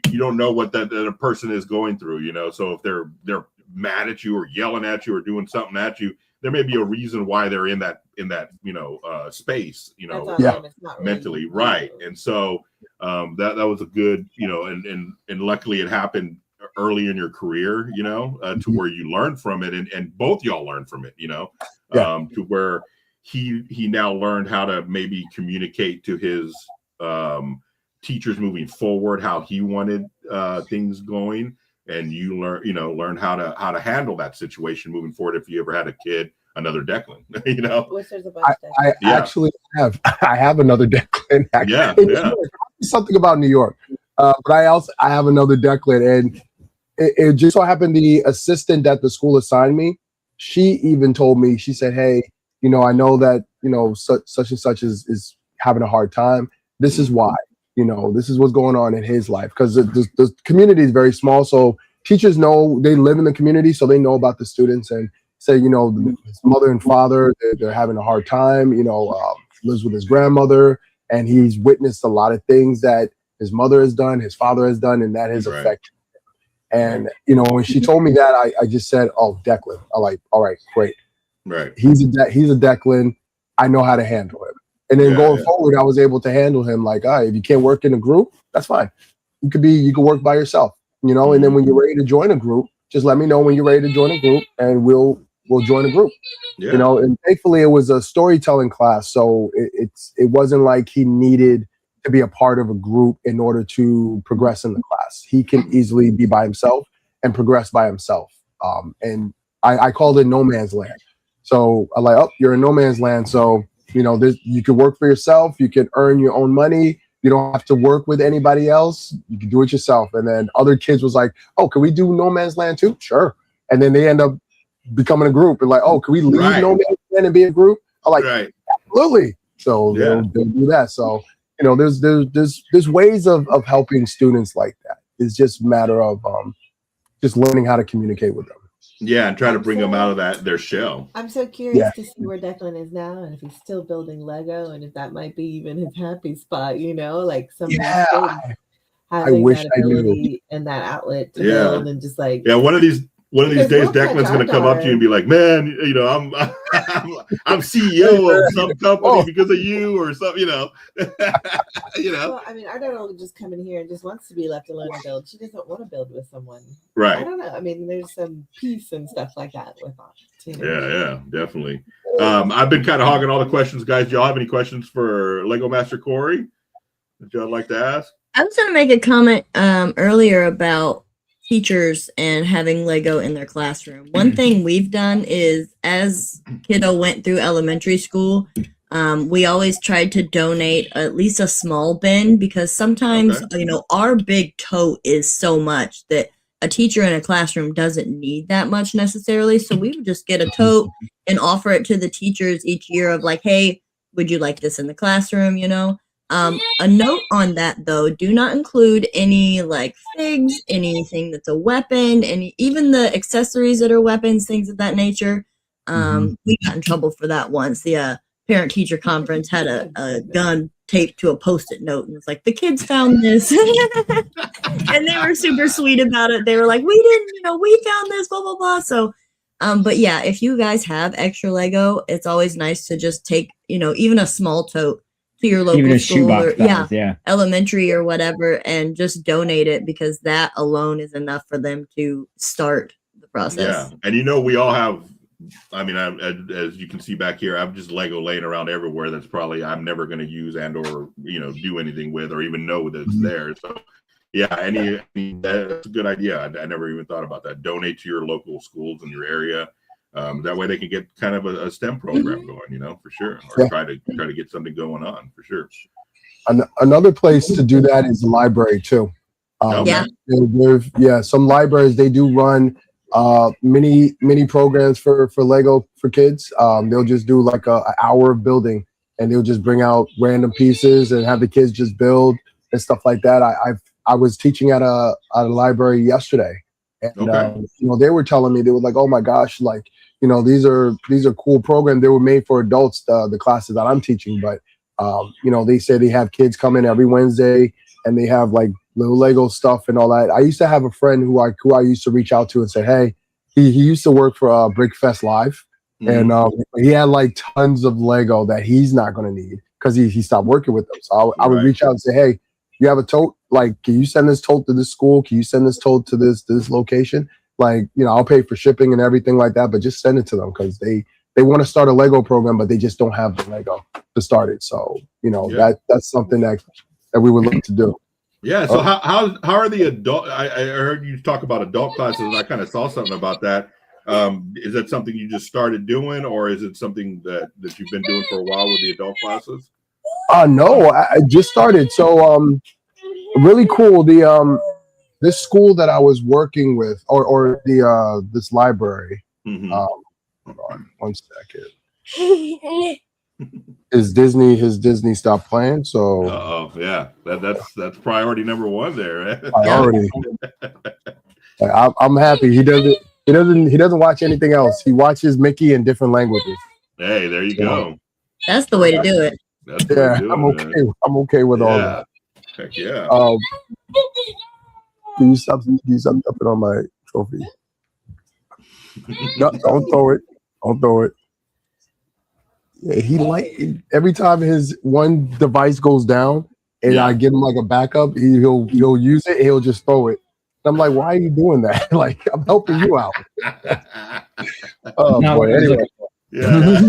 you don't know what that a person is going through, you know. So if they're mad at you or yelling at you or doing something at you, there may be a reason why they're in that you know, space, you know, mentally, right. And so that was a good, you know, and luckily it happened early in your career, you know, to where you learned from it, and both y'all learned from it, you know, to where he now learned how to maybe communicate to his teachers moving forward how he wanted things going, and you learn how to handle that situation moving forward if you ever had a kid, another Declan. You know, I actually have another Declan. Something about New York, but I have another Declan, and it just so happened the assistant that the school assigned me, she even told me, she said, hey, you know, I know that, you know, such and such is having a hard time. This is why, you know, this is what's going on in his life, because the community is very small. So teachers know, they live in the community, so they know about the students, and say, you know, his mother and father, they're having a hard time, you know, lives with his grandmother, and he's witnessed a lot of things that his mother has done, his father has done, and that has affected him. And, you know, when she told me that, I just said, oh, Declan. I'm like, all right, great. Right. He's a Declan. I know how to handle him. And then going forward, I was able to handle him like, all right, if you can't work in a group, that's fine. You could work by yourself, you know, and then when you're ready to join a group, just let me know when you're ready to join a group, and we'll join a group. You know, and thankfully it was a storytelling class. So it wasn't like he needed to be a part of a group in order to progress in the class. He can easily be by himself and progress by himself. And I called it no man's land. So I'm like, oh, you're in no man's land. So, you know, you can work for yourself. You can earn your own money. You don't have to work with anybody else. You can do it yourself. And then other kids was like, oh, can we do no man's land too? Sure. And then they end up becoming a group and like, oh, can we leave no man's land and be a group? I'm like, absolutely. So they'll do that. So, you know, there's ways of helping students like that. It's just a matter of just learning how to communicate with them. Yeah, and try to bring them out of their shell. I'm so curious to see where Declan is now, and if he's still building Lego, and if that might be even his happy spot, you know, like some of these kids having that ability and that outlet to build, and just like one of these days Declan's going to come up to you and be like, man, you know, I'm CEO of some company because of you or something, you know. You know. Well, I mean, our daughter will just come in here and just wants to be left alone and build. She doesn't want to build with someone. Right. I don't know. I mean, there's some peace and stuff like that with us. Yeah, definitely. I've been kind of hogging all the questions, guys. Do y'all have any questions for Lego Master Corey that y'all like to ask? I was going to make a comment earlier about teachers and having Lego in their classroom. One thing we've done is, as kiddo went through elementary school, we always tried to donate at least a small bin, because sometimes, you know, our big tote is so much that a teacher in a classroom doesn't need that much necessarily. So we would just get a tote and offer it to the teachers each year of like, hey, would you like this in the classroom, you know? A note on that though, do not include any like figs, anything that's a weapon, and even the accessories that are weapons, things of that nature. We got in trouble for that once. The parent teacher conference had a gun taped to a Post-it note, and it's like, the kids found this. And they were super sweet about it. They were like, we didn't, you know, we found this, blah, blah, blah. So, but yeah, if you guys have extra Lego, it's always nice to just take, you know, even a small tote to your local school or elementary or whatever, and just donate it, because that alone is enough for them to start the process. Yeah, and you know, we all have, I mean, as you can see back here, I've just Lego laying around everywhere that's probably I'm never going to use and or, you know, do anything with or even know that it's there. So yeah, that's a good idea. I never even thought about that. Donate to your local schools in your area. That way they can get kind of a STEM program going, you know, for sure, or try to get something going on for sure. Another place to do that is the library too. Some libraries, they do run mini programs for Lego for kids. They'll just do like an hour of building, and they'll just bring out random pieces and have the kids just build and stuff like that. I was teaching at a library yesterday, and they were telling me, they were like, oh my gosh, like, these are cool programs. They were made for adults, the classes that I'm teaching, but they say they have kids come in every Wednesday, and they have like little Lego stuff and all that. I used to have a friend who I used to reach out to and say, hey, he used to work for Brickfest Live, and he had like tons of Lego that he's not going to need because he stopped working with them. So I would reach out and say, hey, you have a tote? Like, can you send this tote to this school? Can you send this tote to this location? Like, I'll pay for shipping and everything like that, but just send it to them because they want to start a Lego program, but they just don't have the Lego to start it. So, that's something that we would look to do. Yeah. So how are the adult? I heard you talk about adult classes, and I kind of saw something about that. Is that something you just started doing, or is it something that you've been doing for a while with the adult classes? No, I just started. So really cool. This school that I was working with, or this library. Hold on 1 second. His Disney stopped playing, so yeah, that's priority number one there. Priority. I'm happy. He doesn't watch anything else. He watches Mickey in different languages. Hey, there you go. That's the way to do it. I'm okay. I'm okay with all that. Heck yeah. Can you stop jumping on my trophy? No, don't throw it. Don't throw it. Yeah, he every time his one device goes down and I give him like a backup, he'll use it. He'll just throw it. And I'm like, why are you doing that? Like, I'm helping you out. Oh boy. Anyway. Yeah.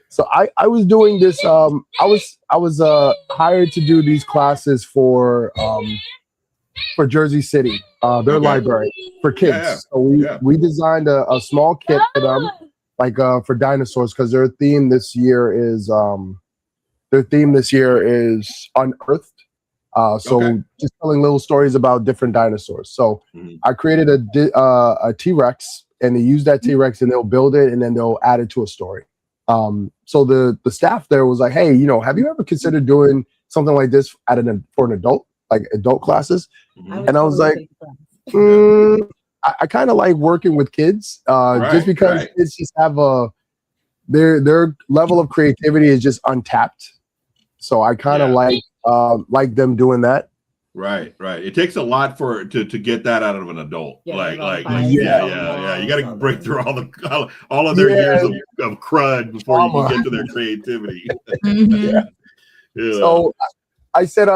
So I was doing this. I was hired to do these classes for Jersey City, their library for kids. Yeah. So we designed a small kit for them, like for dinosaurs, because their theme this year is unearthed. Just telling little stories about different dinosaurs. So I created a T-Rex, and they use that T-Rex and they'll build it and then they'll add it to a story. So the staff there was like, hey, have you ever considered doing something like this for an adult, like adult classes? And I was like, I kind of like working with kids, just because kids just have their level of creativity is just untapped. So I kind of like them doing that. Right. It takes a lot to get that out of an adult. You got to break through all of their years of crud before you can get to their creativity. So I said,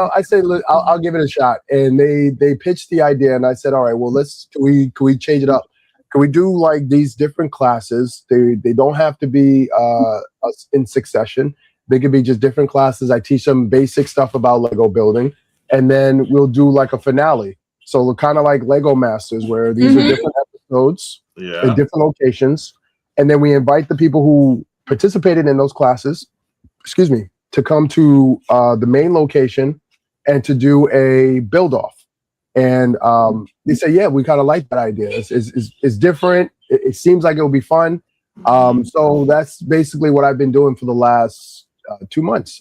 look, I'll give it a shot. And they pitched the idea, and I said, all right, well, can we change it up? Can we do like these different classes? They don't have to be in succession. They could be just different classes. I teach them basic stuff about Lego building, and then we'll do like a finale. So kind of like Lego Masters, where these are different episodes in different locations, and then we invite the people who participated in those classes, to come to the main location and to do a build-off. And they say, yeah, we kind of like that idea. It's different. It seems like it'll be fun. So that's basically what I've been doing for the last 2 months,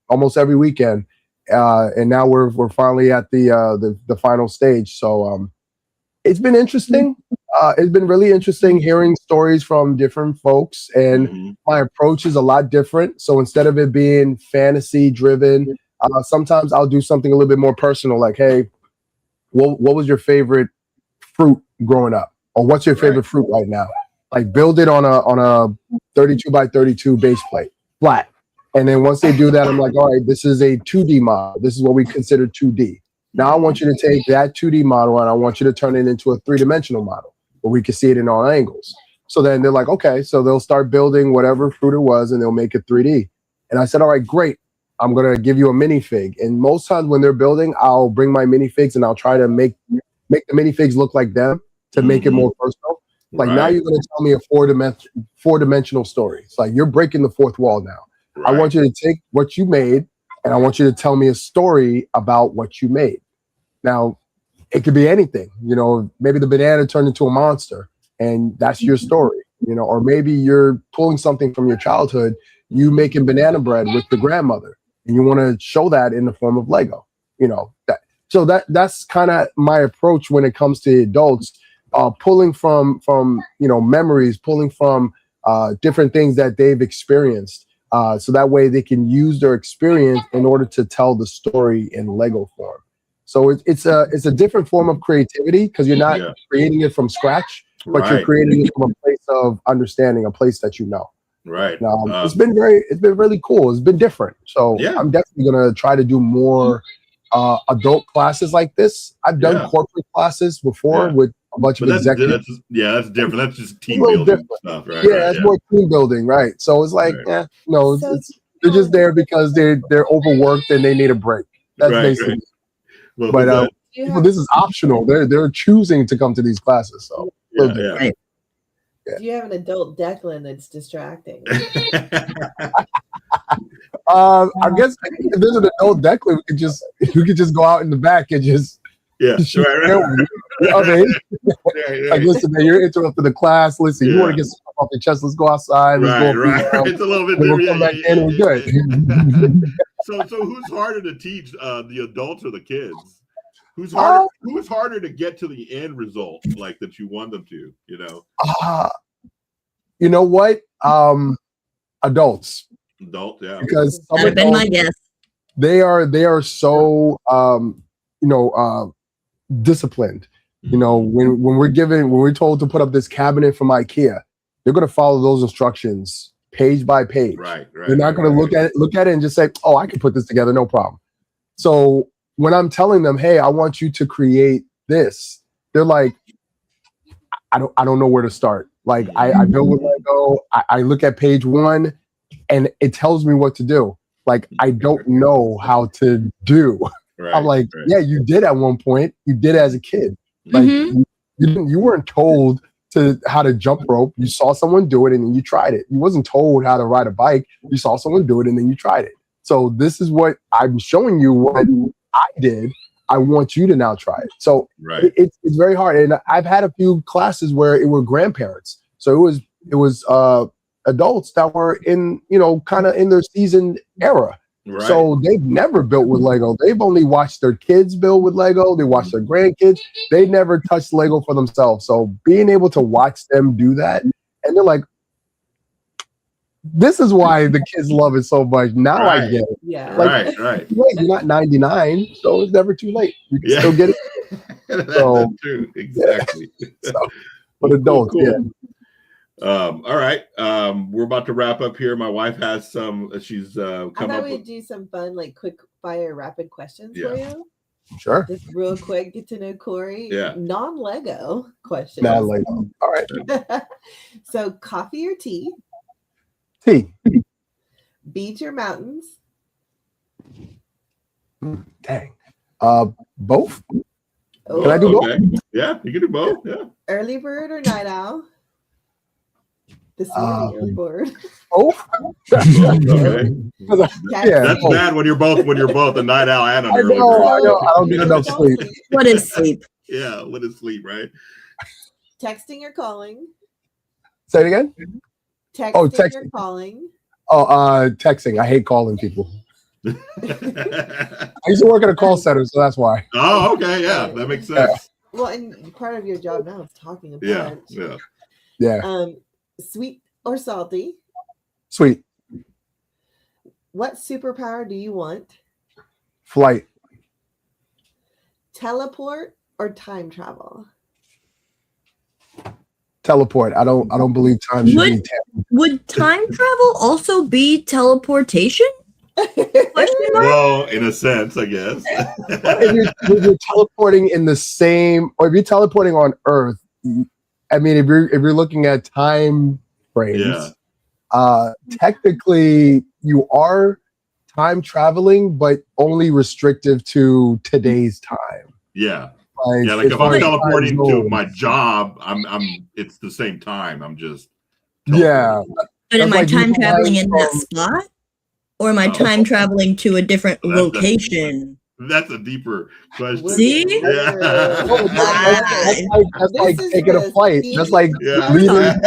almost every weekend. And now we're finally at the final stage. So it's been interesting. It's been really interesting hearing stories from different folks, and my approach is a lot different. So instead of it being fantasy driven, sometimes I'll do something a little bit more personal, like, hey, what was your favorite fruit growing up, or what's your favorite fruit right now? Like, build it on a 32 by 32 base plate, flat. And then once they do that, I'm like, all right, this is a 2D model. This is what we consider 2D. Now I want you to take that 2D model and I want you to turn it into a 3-dimensional model where we can see it in all angles. So then they're like, okay, so they'll start building whatever fruit it was and they'll make it 3D. And I said, all right, great. I'm going to give you a minifig. And most times when they're building, I'll bring my minifigs and I'll try to make the minifigs look like them to make it more personal. Like, now you're going to tell me a four-dimensional story. It's like, you're breaking the fourth wall now. I want you to take what you made and I want you to tell me a story about what you made. Now, it could be anything. You know, maybe the banana turned into a monster, and that's your story. You know, or maybe you're pulling something from your childhood, you making banana bread with the grandmother, and you want to show that in the form of Lego. You know, that's kind of my approach when it comes to adults, pulling from memories, pulling from different things that they've experienced, so that way they can use their experience in order to tell the story in Lego form. So it's a different form of creativity because you're not creating it from scratch, but you're creating it from a place of understanding, a place that you know. Right. It's been really cool. It's been different. So I'm definitely gonna try to do more adult classes like this. I've done corporate classes before with a bunch of executives. That's different. That's just team building stuff, right? Yeah, it's more team building, right? So it's like, they're just there because they're overworked and they need a break. That's basically. Right. Well, but this is optional. They're choosing to come to these classes. So Do you have an adult Declan that's distracting? I guess if there's an adult Declan, we could just go out in the back and just like, listen, man, you're interrupting the class. Listen, you want to get stuff off your chest? Let's go outside. Let's go. It's a little bit different. We'll come back in and we're good. So who's harder to teach, the adults or the kids? Who's harder to get to the end result like that you want them to? You know. You know what? Adults. Adults, yeah. Because that would have been my guess. They are so disciplined. You know, when we're told to put up this cabinet from IKEA, they're going to follow those instructions page by page. Right. They're not going to look at it and just say, "Oh, I can put this together, no problem." So when I'm telling them, "Hey, I want you to create this," they're like, "I don't know where to start." Like I build with Lego. I look at page 1, and it tells me what to do. Like I don't know how to do. I'm like, yeah, you did at one point. You did as a kid. Like you weren't told how to jump rope. You saw someone do it and then you tried it. You wasn't told how to ride a bike. You saw someone do it and then you tried it. So this is what I'm showing you what I did. I want you to now try it. So it's very hard. And I've had a few classes where it were grandparents. So it was adults that were in, kind of in their seasoned era. Right. So they've never built with Lego. They've only watched their kids build with Lego. They watched their grandkids. They never touched Lego for themselves. So being able to watch them do that, and they're like, this is why the kids love it so much. Now I get it. Yeah. Like, you're not 99, so it's never too late. You can still get it. That's true. Exactly. So, but adults, cool. All right. We're about to wrap up here. My wife has some. She's come I thought up. we'd do some fun, like quick fire, rapid questions for you. Sure. Just real quick, get to know Corey. Yeah. Non-Lego questions. Non-Lego. All right. So, coffee or tea? Tea. Beach or mountains? Dang. Both. Oh, can I do both? Yeah, you can do both. Yeah. Early bird or night owl? This morning you're bored. Okay. That's bad when you're both a night owl and an early bird. I know. I don't get enough sleep. What is sleep? Yeah, what is sleep, right? Texting or calling? Say it again. Texting or calling? Texting. I hate calling people. I used to work at a call center, so that's why. Oh, okay, yeah, that makes sense. Well, and part of your job now is talking a bunch. Yeah. Sweet or salty? Sweet. What superpower do you want? Flight. Teleport or time travel? Teleport. I don't believe time should be Would time travel also be teleportation? Well, in a sense, I guess. if you're teleporting in the same, or if you're teleporting on Earth, I mean, if you're looking at time frames, technically you are time traveling, but only restrictive to today's time. Yeah. Like if I'm teleporting to my job, it's the same time. I'm just teleporting. But am I time traveling in that spot? Or am I time traveling to a different location? That's a deeper question. See? Yeah. That's like taking a flight. That's like Yeah. leaving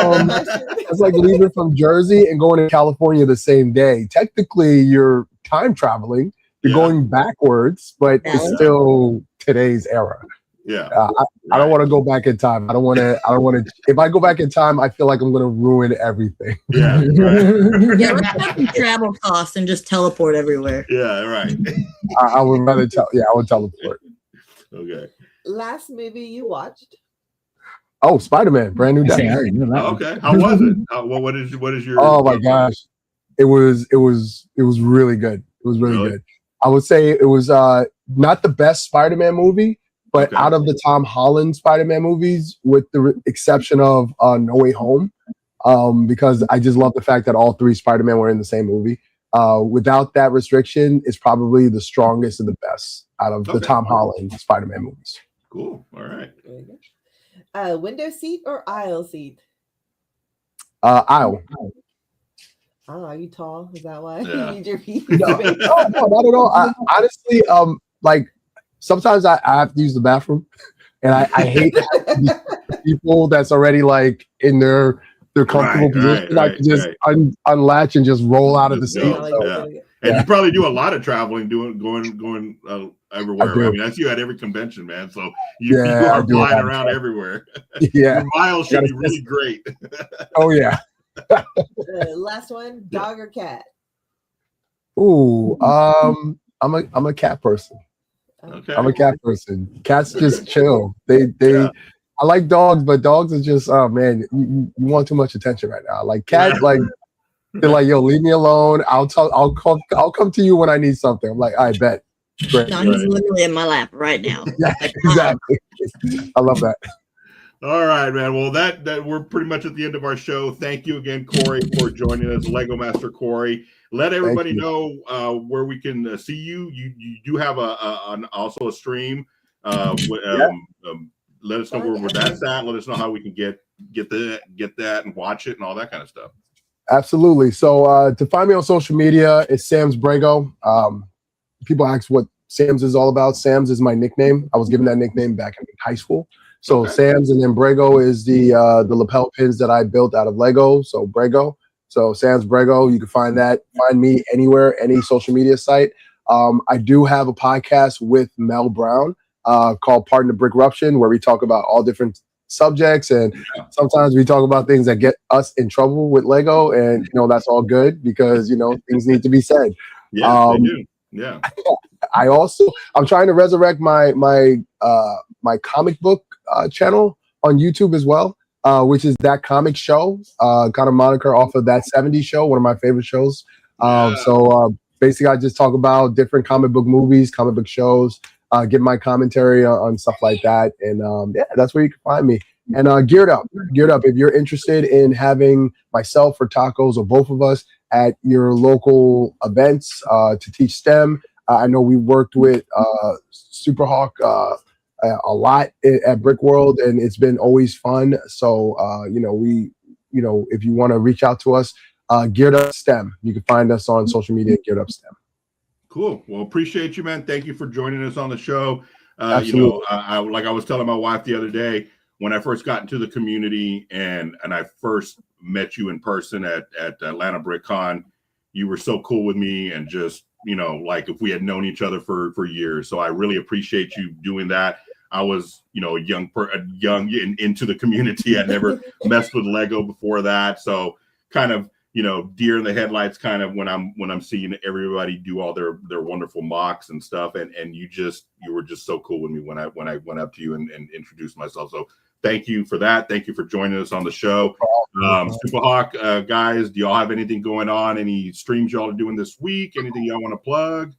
from Jersey and going to California the same day. Technically, you're time traveling. You're going backwards, but it's still today's era. Yeah. I don't want to go back in time. I don't want to. If I go back in time, I feel like I'm going to ruin everything. Yeah. Right. Yeah, let's have some travel costs and just teleport everywhere. Yeah. Right. I would rather I would teleport. Okay. Last movie you watched? Oh, Spider-Man, brand new day. I already know that one. Okay. How was it? What is your? Oh my gosh, it was really good. It was really good. I would say it was not the best Spider-Man movie, but out of the Tom Holland Spider-Man movies, with the exception of No Way Home, because I just love the fact that all three Spider-Man were in the same movie. Without that restriction, it's probably the strongest and the best out of the Tom Holland Spider-Man movies. Cool. All right. Window seat or aisle seat? Aisle. Oh, are you tall? Is that why Yeah. you need your feet? No, not at all. Honestly, like sometimes I have to use the bathroom, and I hate people that's already like in their comfortable position. I can just unlatch and just roll out of the seat. And you probably do a lot of traveling, going everywhere. I mean, that's you at every convention, man. So you are flying around everywhere. Yeah, your miles should be really great. Oh yeah. Last one, dog or cat? Ooh, I'm a cat person. Okay. I'm a cat person. Cats just chill. I like dogs, but dogs are just, oh man, you want too much attention right now. Like cats, like they're like, yo, leave me alone. I'll come to you when I need something. I'm like, I bet. Great. No, he's literally in my lap right now. Yeah, exactly. I love that. All right, man. Well, that we're pretty much at the end of our show. Thank you again, Corey, for joining us, Lego Master Corey. Let everybody know where we can see you. You do have also a stream. Let us know where that's at. Let us know how we can get that and watch it and all that kind of stuff. Absolutely. So to find me on social media, it's Sam's Brago. People ask what Sam's is all about. Sam's is my nickname. I was given that nickname back in high school. So Sam's, and then Brago is the lapel pins that I built out of Lego. So Brago. So Sam's Brago. You can find that. Find me anywhere, any social media site. I do have a podcast with Mel Brown called Pardon the Brick Ruption, where we talk about all different subjects, and sometimes we talk about things that get us in trouble with Lego, and that's all good because things need to be said. Yeah, they do. Yeah. I'm trying to resurrect my comic book channel on YouTube as well, which is That Comic Show, kind of moniker off of That 70s Show, one of my favorite shows. So basically I just talk about different comic book movies, comic book shows, give my commentary on stuff like that. And that's where you can find me. And Geared Up. If you're interested in having myself or Tacos or both of us at your local events to teach STEM, I know we worked with Superhawk a lot at Brickworld, and it's been always fun. So if you want to reach out to us, Geared Up STEM, you can find us on social media at Geared Up STEM. Cool. Well, appreciate you, man. Thank you for joining us on the show. Absolutely. Like I was telling my wife the other day, when I first got into the community and I first met you in person at Atlanta BrickCon, you were so cool with me, and just like if we had known each other for years. So I really appreciate you doing that. I was young into the community. I never messed with Lego before that, so kind of deer in the headlights kind of when I'm seeing everybody do all their wonderful mocks and stuff, and you were just so cool with me when I went up to you and introduced myself. So thank you for that. Thank you for joining us on the show. Superhawk guys, do y'all have anything going on? Any streams y'all are doing this week? Anything y'all want to plug?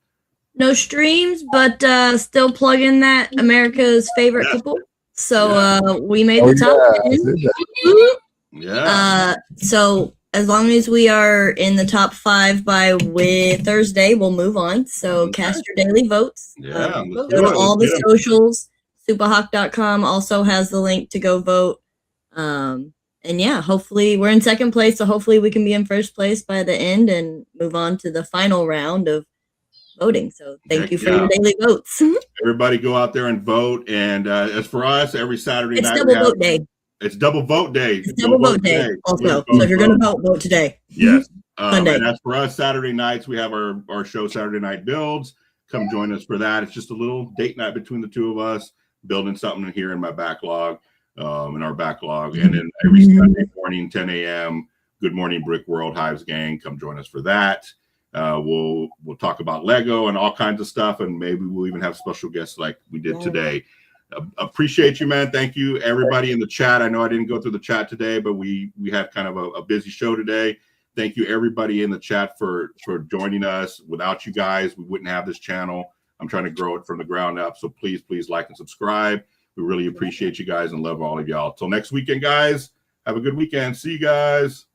No streams, but still plugging that America's favorite couple. So we made the top 10. Yeah. So as long as we are in the top 5 by Thursday, we'll move on. So cast your daily votes. Yeah. Go to all the socials. Supahawk.com also has the link to go vote. And hopefully we're in second place. So hopefully we can be in first place by the end and move on to the final round of voting. So thank Heck you for yeah. your daily votes. Everybody go out there and vote. And as for us, every Saturday It's night double vote day. It's double vote day. It's double vote day also. Please So if you're going to vote, vote today. Yes. Sunday. And as for us, Saturday nights, we have our show, Saturday Night Builds. Come join us for that. It's just a little date night between the two of us, building something here in my backlog, in our backlog. And then every Sunday morning, 10 a.m., Good Morning Brickworld Hives Gang. Come join us for that. We'll talk about Lego and all kinds of stuff, and maybe we'll even have special guests like we did today. Appreciate you, man. Thank you, everybody in the chat. I know I didn't go through the chat today, but we had kind of a busy show today. Thank you, everybody in the chat for joining us. Without you guys, we wouldn't have this channel. I'm trying to grow it from the ground up. So please like and subscribe. We really appreciate you guys and love all of y'all. Till next weekend, guys. Have a good weekend. See you guys.